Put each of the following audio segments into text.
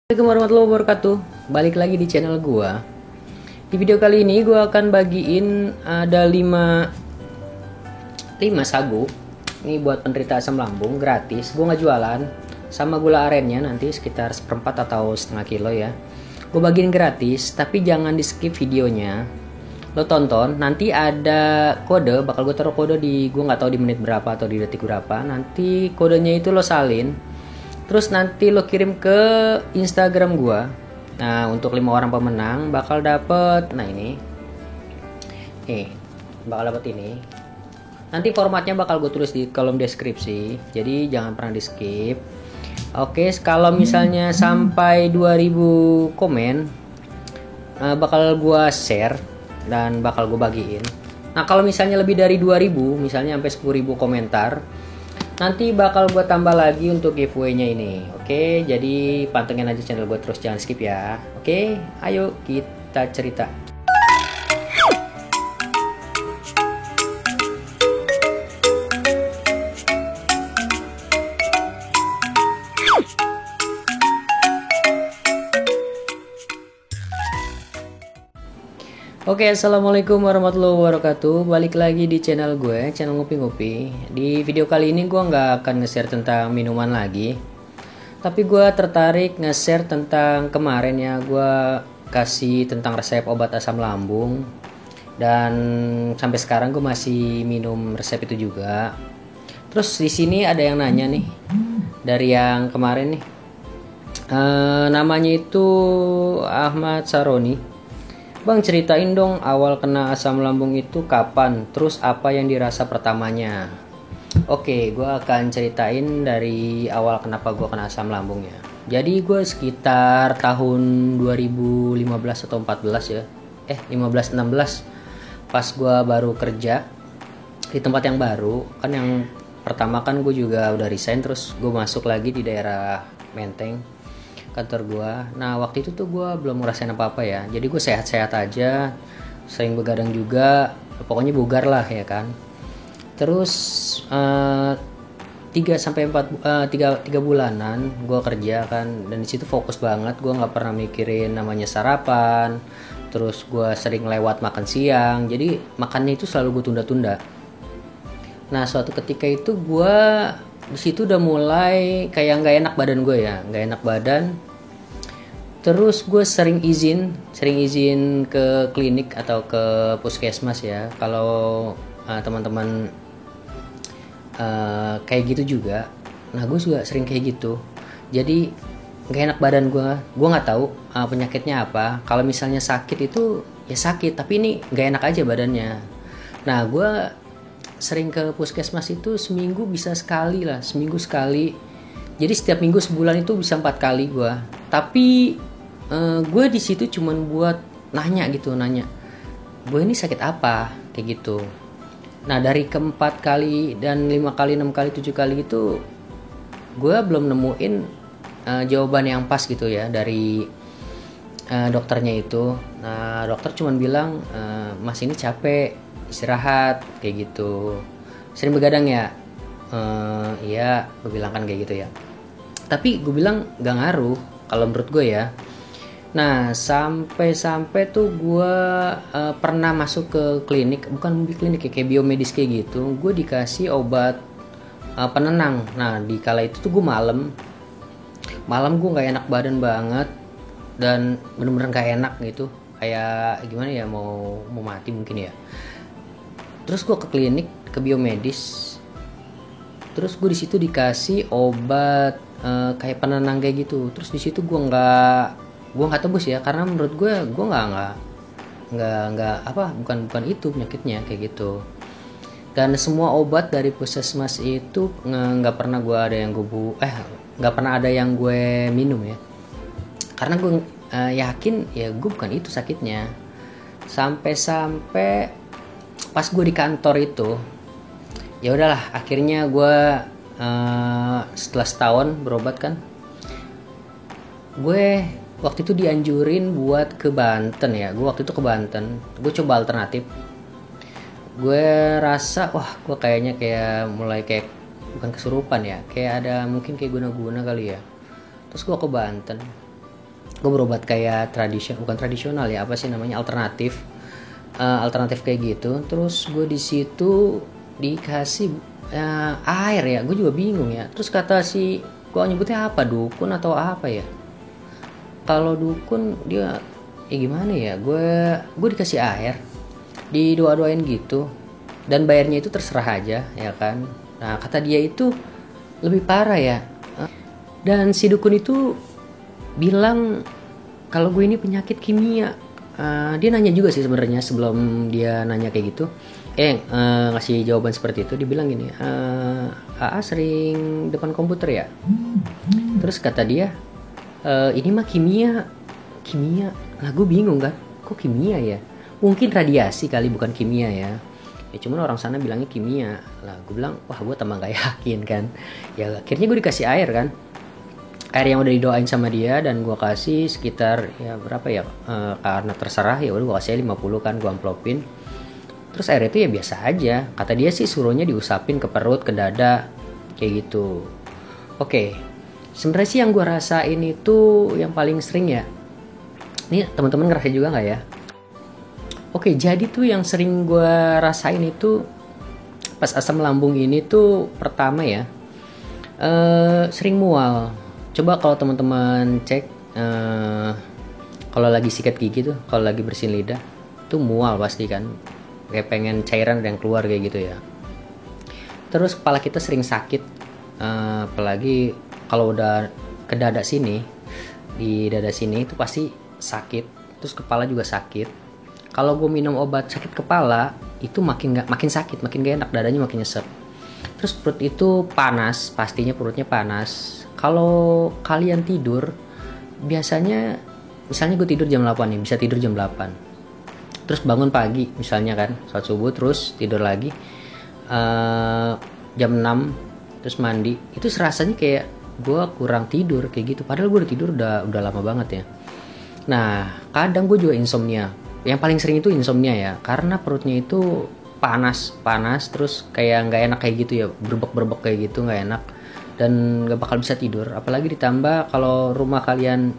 Assalamualaikum warahmatullahi wabarakatuh. Balik lagi di channel gua. Di video kali ini gua akan bagiin ada 5 sagu. Ini buat penderita asam lambung gratis. Gua nggak jualan. Sama gula arennya nanti sekitar seperempat atau setengah kilo ya. Gua bagiin gratis, tapi jangan di skip videonya. Lo tonton, nanti ada kode, bakal gue taruh kode di, gue nggak tahu di menit berapa atau di detik berapa. Nanti kodenya itu lo salin. Terus nanti lo kirim ke Instagram gua. Nah, untuk 5 orang pemenang bakal dapet, nah ini. Nih, bakal dapet ini. Nanti formatnya bakal gue tulis di kolom deskripsi. Jadi jangan pernah di skip. Oke, kalau misalnya sampai 2000 komen bakal gua share dan bakal gue bagiin. Nah, kalau misalnya lebih dari 2000, misalnya sampai 10.000 komentar, nanti bakal gue tambah lagi untuk giveaway-nya ini. Oke, jadi pantengin aja channel gue terus, jangan skip ya. Oke, ayo kita cerita. Oke, assalamualaikum warahmatullahi wabarakatuh. Balik lagi di channel gue, channel ngopi-ngopi. Di video kali ini gue nggak akan nge-share tentang minuman lagi, tapi gue tertarik nge-share tentang kemarin ya, gue kasih tentang resep obat asam lambung, dan sampai sekarang gue masih minum resep itu juga. Terus di sini ada yang nanya nih, dari yang kemarin nih, namanya itu Ahmad Saroni. Bang, ceritain dong awal kena asam lambung itu kapan, terus apa yang dirasa pertamanya. Oke, gue akan ceritain dari awal kenapa gue kena asam lambung ya. Jadi gue sekitar tahun 2015 atau 14 ya, 15-16, pas gue baru kerja di tempat yang baru. Kan yang pertama kan gue juga udah resign, terus gue masuk lagi di daerah Menteng, kantor gua. Nah, waktu itu tuh gua belum ngerasain apa-apa ya. Jadi gue sehat-sehat aja, sering begadang juga, pokoknya bugar lah ya kan. Terus 3 bulanan gua kerja kan, dan di situ fokus banget. Gua nggak pernah mikirin namanya sarapan. Terus gua sering lewat makan siang. Jadi makannya itu selalu gue tunda-tunda. Nah, suatu ketika itu gua di situ udah mulai kayak nggak enak badan gue ya, nggak enak badan. Terus gue sering izin ke klinik atau ke puskesmas ya. Kalau teman-teman kayak gitu juga. Nah, gue juga sering kayak gitu. Jadi nggak enak badan gue nggak tahu penyakitnya apa. Kalau misalnya sakit itu ya sakit, tapi ini nggak enak aja badannya. Nah, gue sering ke puskesmas itu seminggu bisa sekali lah, seminggu sekali. Jadi setiap minggu sebulan itu bisa 4 kali gue. Tapi gue di situ cuman buat nanya, gue ini sakit apa kayak gitu. Nah, dari keempat kali dan 5 kali, 6 kali, 7 kali itu gue belum nemuin jawaban yang pas gitu ya dari dokternya itu. Nah, dokter cuman bilang mas ini capek, istirahat kayak gitu. Sering begadang ya? Iya, gue bilang kan kayak gitu ya. Tapi gue bilang gak ngaruh kalau menurut gue ya. Nah, sampai tuh gue pernah masuk ke klinik, bukan di klinik ya, kayak biomedis kayak gitu. Gue dikasih obat penenang. Nah, di kala itu tuh gue malam gue nggak enak badan banget, dan bener-bener nggak enak gitu, kayak gimana ya, mau mati mungkin ya. Terus gue ke klinik, ke biomedis. Terus gue di situ dikasih obat kayak penenang kayak gitu. Terus di situ gue nggak tebus ya, karena menurut gue bukan itu penyakitnya kayak gitu. Dan semua obat dari puskesmas itu nggak pernah ada yang gue minum ya, karena gue yakin ya gue bukan itu sakitnya. Sampai pas gue di kantor itu, ya udahlah, akhirnya gue setelah setahun berobat kan, gue waktu itu dianjurin buat ke Banten ya. Gue waktu itu ke Banten, gue coba alternatif. Gue rasa gue kayaknya kayak mulai kayak bukan kesurupan ya, kayak ada mungkin kayak guna-guna kali ya. Terus gue ke Banten, gue berobat kayak bukan tradisional ya, apa sih namanya, alternatif. Alternatif kayak gitu. Terus gue di situ dikasih air ya, gue juga bingung ya. Terus kata si, gue nyebutnya apa, dukun atau apa ya, kalau dukun dia gimana ya, gue dikasih air, didoa-doain gitu, dan bayarnya itu terserah aja ya kan. Nah kata dia itu lebih parah ya. Dan si dukun itu bilang kalau gue ini penyakit kimia. Dia nanya juga sih sebenarnya sebelum dia nanya kayak gitu, ngasih jawaban seperti itu. Dia bilang gini, AA sering depan komputer ya. Terus kata dia, ini mah kimia. Nah gue bingung kan, kok kimia ya, mungkin radiasi kali, bukan kimia ya. Cuman orang sana bilangnya kimia lah. Gue bilang wah, gue tambah gak yakin kan. Ya akhirnya gue dikasih air kan, air yang udah didoain sama dia, dan gue kasih sekitar ya berapa ya, karena terserah ya udah gue kasih 50 kan, gue amplopin. Terus air itu ya biasa aja, kata dia sih suruhnya diusapin ke perut, ke dada kayak gitu. Oke, sebenarnya sih yang gue rasain itu yang paling sering ya, ini teman-teman ngerasain juga nggak ya? Oke, jadi tuh yang sering gue rasain itu pas asam lambung ini tuh pertama ya, sering mual. Coba kalau teman-teman cek, kalau lagi sikat gigi tuh, kalau lagi bersihin lidah tuh mual pasti kan, kayak pengen cairan yang keluar kayak gitu ya. Terus kepala kita sering sakit, apalagi kalau udah ke dada sini, di dada sini itu pasti sakit. Terus kepala juga sakit. Kalau gue minum obat sakit kepala itu makin sakit, makin gak enak, dadanya makin nyesek. Terus perut itu panas, pastinya perutnya panas. Kalau kalian tidur, biasanya misalnya gue tidur jam 8 nih, bisa tidur jam 8. Terus bangun pagi misalnya kan, saat subuh, terus tidur lagi jam 6, terus mandi. Itu serasanya kayak gue kurang tidur kayak gitu, padahal gue udah tidur udah lama banget ya. Nah kadang gue juga insomnia. Yang paling sering itu insomnia ya, karena perutnya itu panas, terus kayak nggak enak kayak gitu ya, berbek kayak gitu, nggak enak, dan nggak bakal bisa tidur. Apalagi ditambah kalau rumah kalian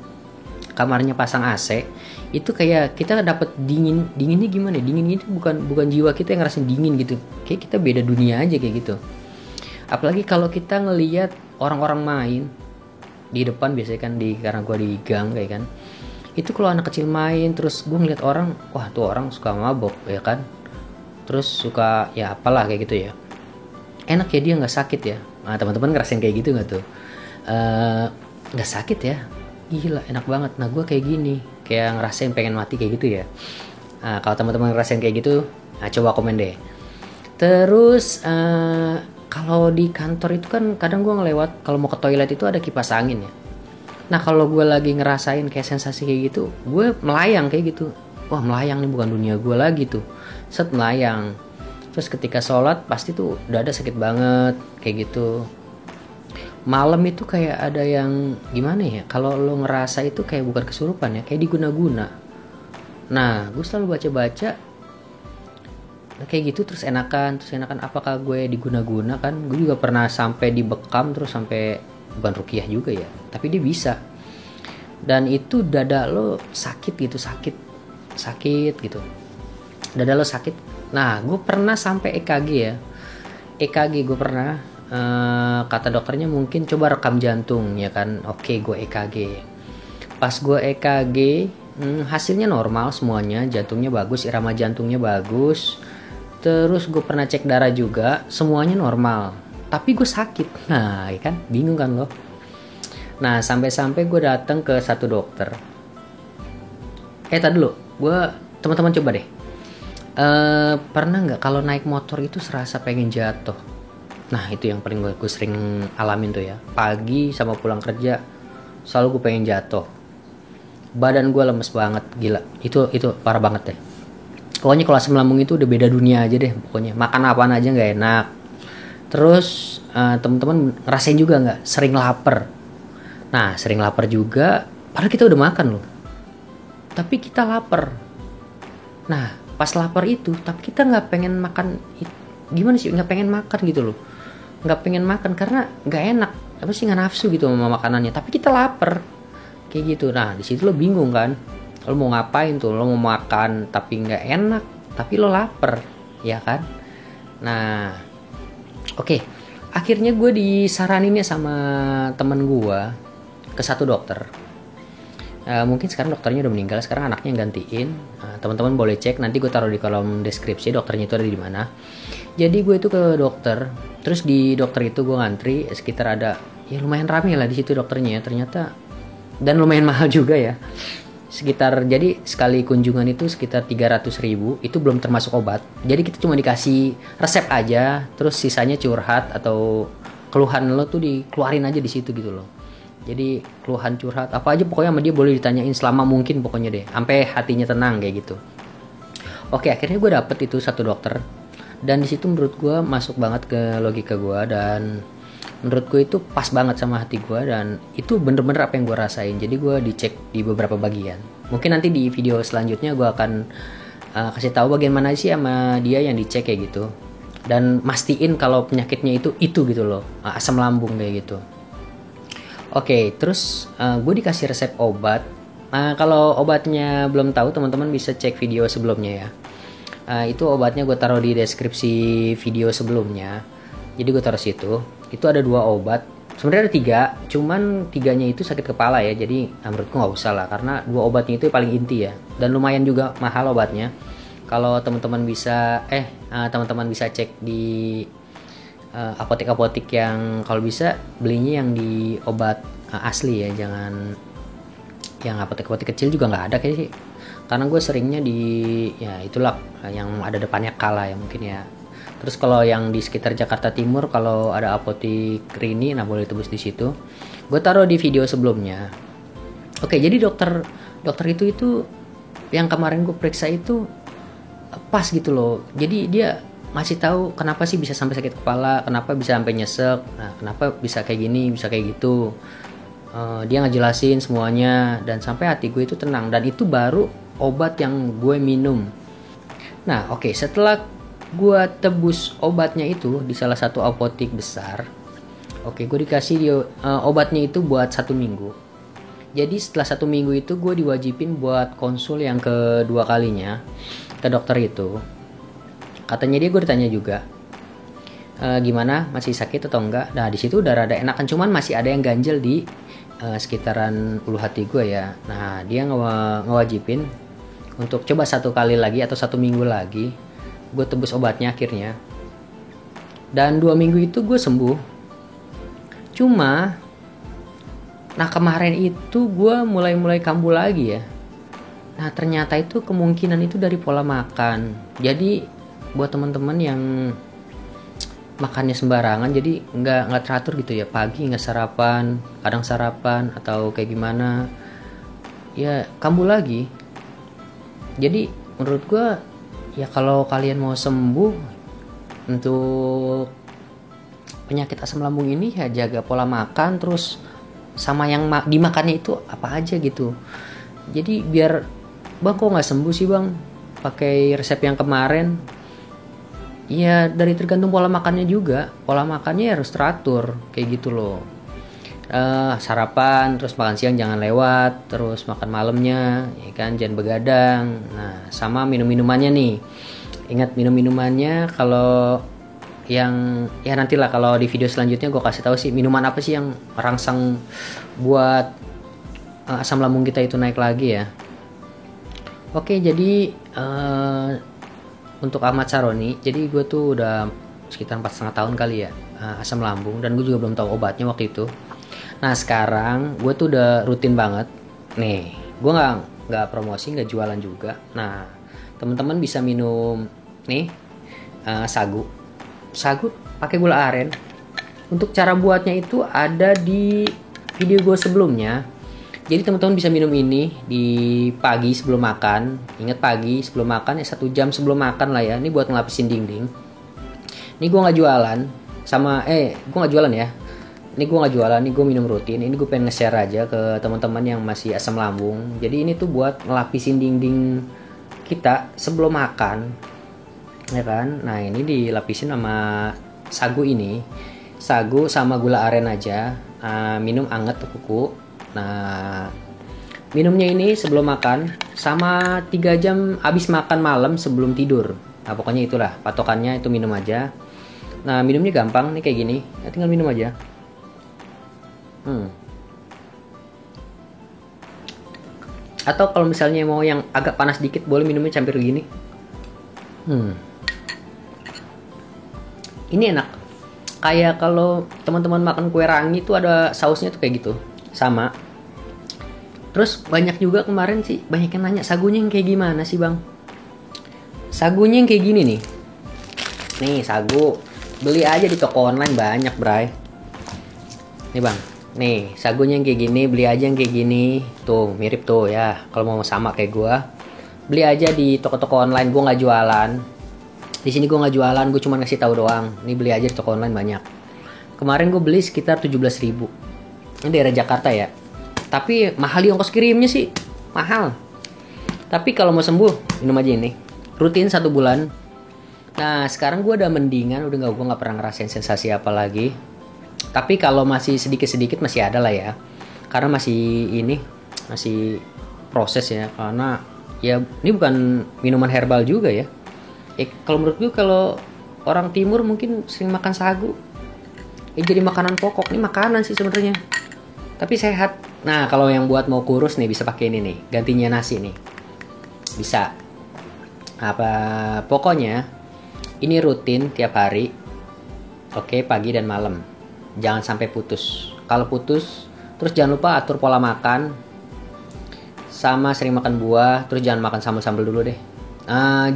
kamarnya pasang AC, itu kayak kita dapat dinginnya gimana? Dingin itu bukan jiwa kita yang ngerasain dingin gitu, kayak kita beda dunia aja kayak gitu. Apalagi kalau kita ngelihat orang-orang main di depan, biasanya kan karena gue di gang kayak kan, itu kalau anak kecil main, terus gue ngeliat orang, wah tuh orang suka mabok ya kan, terus suka ya apalah kayak gitu ya, enak ya dia nggak sakit ya. Nah teman-teman ngerasain kayak gitu nggak tuh? Nggak sakit ya, gila enak banget. Nah gue kayak gini, kayak ngerasain pengen mati kayak gitu ya. Nah, kalau teman-teman ngerasain kayak gitu, nah coba komen deh. Terus kalau di kantor itu kan kadang gue ngelewat, kalau mau ke toilet itu ada kipas angin ya. Nah kalau gue lagi ngerasain kayak sensasi kayak gitu, gue melayang kayak gitu. Wah melayang nih, bukan dunia gue lagi tuh. Set melayang. Terus ketika sholat pasti tuh dada sakit banget kayak gitu. Malam itu kayak ada yang gimana ya, kalau lo ngerasa itu kayak bukan kesurupan ya, kayak diguna-guna. Nah gue selalu baca-baca kayak gitu, terus enakan apakah gue diguna-guna kan. Gue juga pernah sampai dibekam, terus sampai, bukan rukiah juga ya, tapi dia bisa. Dan itu dada lo sakit gitu, sakit gitu, dada lo sakit. Nah gue pernah sampai EKG ya, EKG gue pernah, kata dokternya mungkin coba rekam jantung ya kan. Oke gue EKG, pas gue EKG hasilnya normal semuanya, jantungnya bagus, irama jantungnya bagus. Terus gue pernah cek darah juga, semuanya normal, tapi gue sakit. Nah ya kan, bingung kan lo. Nah sampai gue datang ke satu dokter. Tadi dulu, teman-teman coba deh, pernah nggak kalau naik motor itu serasa pengen jatuh? Nah itu yang paling gue sering alamin tuh ya, pagi sama pulang kerja selalu gue pengen jatuh. Badan gue lemes banget, gila, itu parah banget deh. Pokoknya kalau asam lambung itu udah beda dunia aja deh. Pokoknya makan apaan aja nggak enak. Terus teman-teman ngerasain juga nggak sering lapar? Nah sering lapar juga, padahal kita udah makan loh, tapi kita lapar. Nah pas lapar itu, tapi kita nggak pengen makan. Gimana sih, nggak pengen makan gitu loh, nggak pengen makan karena nggak enak, apa sih, nggak nafsu gitu sama makanannya, tapi kita lapar. kayak gitu. Nah di situ lo bingung kan, lo mau ngapain tuh, lo mau makan tapi nggak enak, tapi lo lapar, ya kan. Nah oke, akhirnya gue disaraninnya sama temen gue ke satu dokter. Mungkin sekarang dokternya udah meninggal, sekarang anaknya yang gantiin. Teman-teman boleh cek, nanti gue taruh di kolom deskripsi dokternya itu ada di mana. Jadi gue itu ke dokter, terus di dokter itu gue ngantri sekitar ada, ya lumayan rame lah di situ dokternya ya ternyata, dan lumayan mahal juga ya. Sekitar, jadi sekali kunjungan itu sekitar 300.000, itu belum termasuk obat. Jadi kita cuma dikasih resep aja, terus sisanya curhat atau keluhan lo tuh dikeluarin aja di situ gitu loh. Jadi keluhan curhat apa aja pokoknya sama dia boleh ditanyain selama mungkin pokoknya deh, sampai hatinya tenang kayak gitu. Oke, akhirnya gue dapet itu satu dokter, dan di situ menurut gue masuk banget ke logika gue, dan menurut gue itu pas banget sama hati gue, dan itu bener-bener apa yang gue rasain. Jadi gue dicek di beberapa bagian. Mungkin nanti di video selanjutnya gue akan kasih tahu bagian mana sih sama dia yang dicek kayak gitu, dan mastiin kalau penyakitnya itu gitu loh, asam lambung kayak gitu. Oke, terus gue dikasih resep obat. Kalau obatnya belum tahu, teman-teman bisa cek video sebelumnya ya. Itu obatnya gue taruh di deskripsi video sebelumnya. Jadi gue taruh situ. Itu ada 2 obat. Sebenarnya ada 3, cuman 3-nya itu sakit kepala ya. Jadi menurutku nggak usah lah, karena 2 obatnya itu paling inti ya. Dan lumayan juga mahal obatnya. Kalau teman-teman bisa cek di apotek-apotek yang kalau bisa belinya yang di obat asli ya, jangan yang apotek-apotek kecil juga nggak ada kayak sih, karena gue seringnya di ya itulah yang ada depannya Kala ya mungkin ya. Terus kalau yang di sekitar Jakarta Timur kalau ada apotek Rini, nah boleh tebus di situ. Gue taruh di video sebelumnya. Oke, jadi dokter itu yang kemarin gue periksa itu pas gitu loh. Jadi dia ngasih tahu kenapa sih bisa sampai sakit kepala, kenapa bisa sampai nyesek, nah kenapa bisa kayak gini, bisa kayak gitu. Dia ngejelasin semuanya, dan sampai hati gue itu tenang, dan itu baru obat yang gue minum. Nah oke, setelah gue tebus obatnya itu di salah satu apotek besar, oke gue dikasih obatnya itu buat 1 minggu. Jadi setelah 1 minggu itu gue diwajibin buat konsul yang kedua kalinya ke dokter itu. Katanya gue ditanya juga, gimana, masih sakit atau enggak. Nah di situ udah rada enakan, cuman masih ada yang ganjel di sekitaran ulu hati gue ya. Nah dia ngewajibin untuk coba 1 kali lagi atau 1 minggu lagi. Gue tebus obatnya akhirnya, dan 2 minggu itu gue sembuh. Cuma nah kemarin itu gue mulai kambuh lagi ya. Nah ternyata itu kemungkinan itu dari pola makan. Jadi buat teman-teman yang makannya sembarangan, jadi nggak teratur gitu ya, pagi nggak sarapan, kadang sarapan atau kayak gimana, ya kambuh lagi. Jadi menurut gue ya kalau kalian mau sembuh untuk penyakit asam lambung ini ya jaga pola makan, terus sama yang dimakannya itu apa aja gitu. Jadi biar bang kok nggak sembuh sih bang pakai resep yang kemarin. Iya, dari tergantung pola makannya juga. Pola makannya harus teratur kayak gitu loh. Sarapan, terus makan siang jangan lewat, terus makan malamnya, ya kan, jangan begadang. Nah, sama minum-minumannya nih. Ingat minum-minumannya, kalau yang ya nantilah kalau di video selanjutnya gue kasih tahu sih minuman apa sih yang merangsang buat asam lambung kita itu naik lagi ya. Oke, jadi untuk Ahmad Saroni, jadi gue tuh udah sekitar 4,5 tahun kali ya asam lambung, dan gue juga belum tahu obatnya waktu itu. Nah sekarang gue tuh udah rutin banget nih, gue nggak promosi, nggak jualan juga. Nah teman-teman bisa minum nih sagu pakai gula aren. Untuk cara buatnya itu ada di video gue sebelumnya. Jadi teman-teman bisa minum ini di pagi sebelum makan. Ingat pagi sebelum makan ya, 1 jam sebelum makan lah ya. Ini buat ngelapisin dinding. Ini gue nggak jualan gue nggak jualan ya. Ini gue nggak jualan, ini gue minum rutin. Ini gue pengen nge-share aja ke teman-teman yang masih asam lambung. Jadi ini tuh buat ngelapisin dinding kita sebelum makan, ya kan? Nah ini dilapisin sama sagu ini. Sagu sama gula aren aja. Minum anget tuh kuku. Nah minumnya ini sebelum makan sama 3 jam habis makan malam sebelum tidur. Nah pokoknya itulah patokannya, itu minum aja. Nah minumnya gampang nih kayak gini, ya, tinggal minum aja. Atau kalau misalnya mau yang agak panas dikit, boleh minumnya campur gini. Ini enak. Kayak kalau teman-teman makan kue rangi itu ada sausnya tuh kayak gitu, sama. Terus banyak juga kemarin sih, banyak yang nanya sagunya yang kayak gimana sih bang? Sagunya yang kayak gini nih. Nih sagu, beli aja di toko online banyak bray. Nih bang, nih sagunya yang kayak gini, beli aja yang kayak gini. Tuh mirip tuh ya, kalau mau sama kayak gua, beli aja di toko-toko online. Gua nggak jualan. Di sini gua nggak jualan, gua cuma ngasih tahu doang. Nih beli aja di toko online banyak. Kemarin gua beli sekitar 17.000. Ini daerah Jakarta ya. Tapi mahal di ongkos kirimnya sih, mahal. Tapi kalau mau sembuh, minum aja ini. Rutin 1 bulan. Nah sekarang gue udah mendingan, gue nggak pernah ngerasain sensasi apa lagi. Tapi kalau masih sedikit-sedikit masih ada lah ya. Karena masih proses ya. Karena ya ini bukan minuman herbal juga ya. Kalau menurut gue, kalau orang timur mungkin sering makan sagu, jadi makanan pokok. Ini makanan sih sebenarnya, tapi sehat. Nah kalau yang buat mau kurus nih bisa pakai ini nih, gantinya nasi nih, bisa. Pokoknya ini rutin tiap hari. Oke, pagi dan malam, jangan sampai putus. Kalau putus, terus jangan lupa atur pola makan, sama sering makan buah. Terus jangan makan sambal-sambal dulu deh.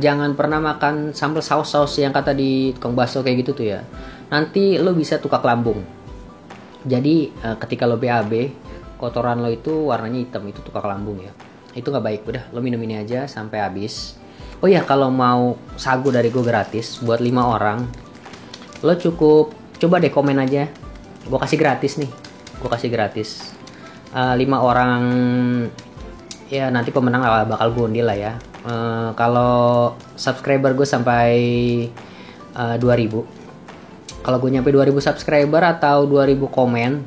Jangan pernah makan sambal saus-saus yang kata di tukang bakso kayak gitu tuh ya. Nanti lo bisa tukak lambung. Jadi ketika lo BAB, kotoran lo itu warnanya hitam, itu tukak lambung ya. Itu nggak baik. Udah, lo minum ini aja sampai habis. Oh ya, kalau mau sagu dari gue gratis buat 5 orang, lo cukup coba deh komen aja. Gue kasih gratis nih. Gue kasih gratis. 5 orang ya, nanti pemenang bakal gue undi lah ya. Kalau subscriber gue sampai 2000. Kalau gue nyampe 2000 subscriber atau 2000 komen,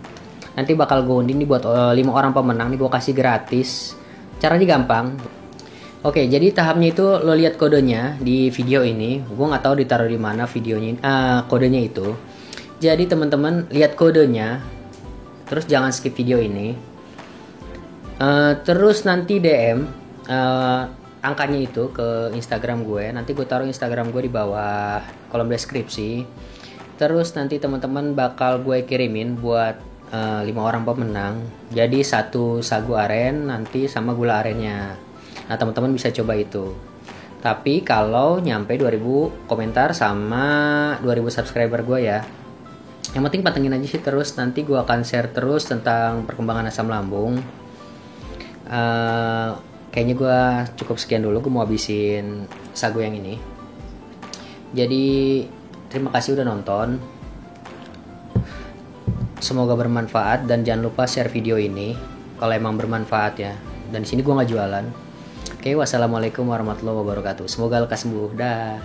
nanti bakal gue undi nih buat 5 orang pemenang nih, gue kasih gratis. Caranya gampang. Oke, jadi tahapnya itu lo lihat kodenya di video ini. Gue nggak tahu ditaruh di mana videonya, kodenya itu. Jadi teman-teman lihat kodenya, terus jangan skip video ini. Terus nanti DM angkanya itu ke Instagram gue. Nanti gue taruh Instagram gue di bawah kolom deskripsi. Terus nanti teman-teman bakal gue kirimin buat 5 orang pemenang. Jadi 1 sagu aren nanti sama gula arennya. Nah teman-teman bisa coba itu. Tapi kalau nyampe 2000 komentar sama 2000 subscriber gue ya. Yang penting pantengin aja sih terus. Nanti gue akan share terus tentang perkembangan asam lambung. Kayaknya gue cukup sekian dulu. Gue mau habisin sagu yang ini. Jadi terima kasih udah nonton. Semoga bermanfaat dan jangan lupa share video ini kalau emang bermanfaat ya. Dan di sini gue nggak jualan. Oke, wassalamualaikum warahmatullahi wabarakatuh. Semoga lekas sembuh. Dah.